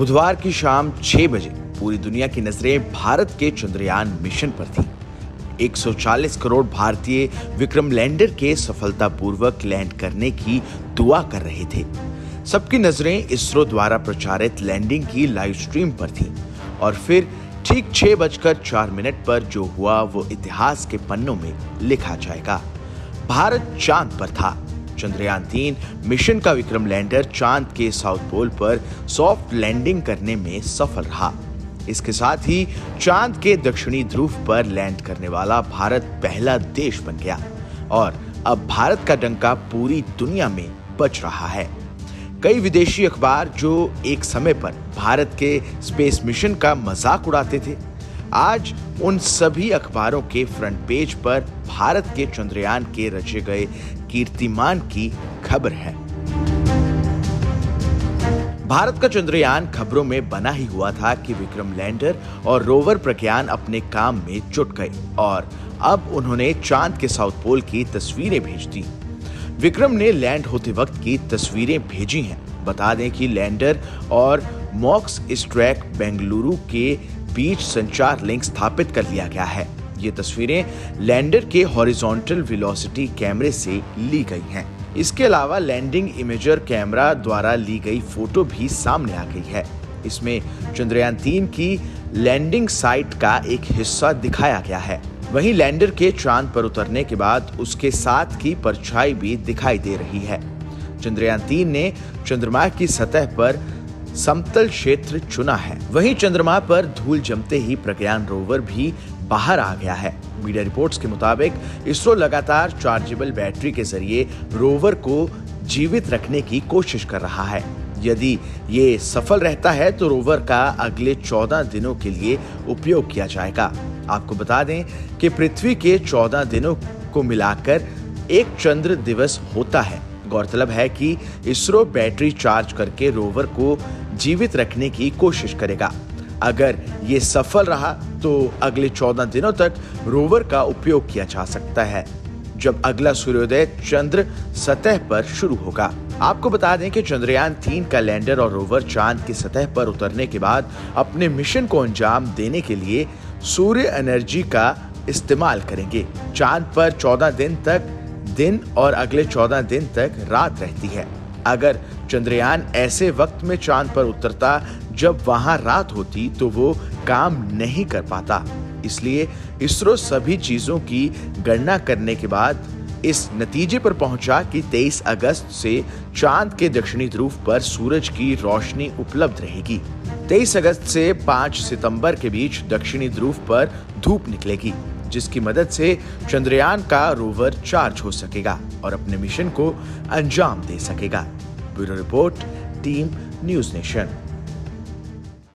बुधवार की शाम 6 बजे पूरी दुनिया की नजरें भारत के चंद्रयान मिशन पर थी। 140 करोड़ भारतीय विक्रम लैंडर के सफलतापूर्वक लैंड करने की दुआ कर रहे थे। सबकी नजरें इसरो द्वारा प्रचारित लैंडिंग की लाइव स्ट्रीम पर थी और फिर ठीक 6:04 पर जो हुआ वो इतिहास के पन्नों में लिखा जाएगा। भारत चांद पर था। चंद्रयान 3 मिशन का विक्रम लैंडर चांद के साउथ पोल पर सॉफ्ट लैंडिंग करने में सफल रहा। इसके साथ ही चांद के दक्षिणी ध्रुव पर लैंड करने वाला भारत पहला देश बन गया और अब भारत का डंका पूरी दुनिया में बज रहा है। कई विदेशी अखबार जो एक समय पर भारत के स्पेस मिशन का मजाक उड़ाते थे, आज उन सभी अखबारों के फ्रंट पेज पर भारत के चंद्रयान के रचे गए कीर्तिमान की खबर है। भारत का चंद्रयान खबरों में बना ही हुआ था कि विक्रम लैंडर और रोवर प्रज्ञान अपने काम में जुट गए और अब उन्होंने चांद के साउथ पोल की तस्वीरें भेज दी। विक्रम ने लैंड होते वक्त की तस्वीरें भेजी हैं। बता दें कि लैंडर और मॉक्स स्ट्रैक बेंगलुरु के बीच संचार लिंक स्थापित कर लिया गया है। ये तस्वीरें लैंडर के हॉरिजॉन्टल वेलोसिटी कैमरे से ली गई हैं। इसके अलावा लैंडिंग इमेजर कैमरा द्वारा ली गई फोटो भी सामने आ गई है। इसमें चंद्रयान 3 की लैंडिंग साइट का एक हिस्सा दिखाया गया है। वहीं लैंडर के चांद पर उतरने के बाद उसके साथ की परछाई भी दिखाई दे रही है। चंद्रयान 3 ने चंद्रमा की सतह पर समतल क्षेत्र चुना है। वहीं चंद्रमा पर धूल जमते ही प्रज्ञान रोवर भी बाहर आ गया है। मीडिया रिपोर्ट्स के मुताबिक इसरो लगातार चार्जेबल बैटरी के जरिए रोवर को जीवित रखने की कोशिश कर रहा है। यदि ये सफल रहता है तो रोवर का अगले 14 दिनों के लिए उपयोग किया जाएगा। आपको बता दें कि पृथ्वी के 14 दिनों को मिलाकर एक चंद्र दिवस होता है। गौरतलब है कि इसरो बैटरी चार्ज करके रोवर को जीवित रखने की कोशिश करेगा। अगर ये सफल रहा तो अगले 14 दिनों तक रोवर का उपयोग किया जा सकता है, जब अगला सूर्योदय चंद्र सतह पर शुरू होगा। आपको बता दें कि चंद्रयान 3 का लैंडर और रोवर चांद की सतह पर उतरने के बाद अपने मिशन को अंजाम देने के लिए सूर्य एनर्जी का इस्तेमाल करेंगे। चांद पर 14 दिन तक दिन और अगले 14 दिन तक रात रहती है। अगर चंद्रयान ऐसे वक्त में चांद पर उतरता जब वहां रात होती तो वो काम नहीं कर पाता। इसलिए इसरो सभी चीजों की गणना करने के बाद इस नतीजे पर पहुंचा कि 23 अगस्त से चांद के दक्षिणी ध्रुव पर सूरज की रोशनी उपलब्ध रहेगी। 23 अगस्त से 5 सितंबर के बीच दक्षिणी ध्रुव पर धूप निकलेगी, जिसकी मदद से चंद्रयान का रोवर चार्ज हो सकेगा और अपने मिशन को अंजाम दे सकेगा। Bureau report, team news nation.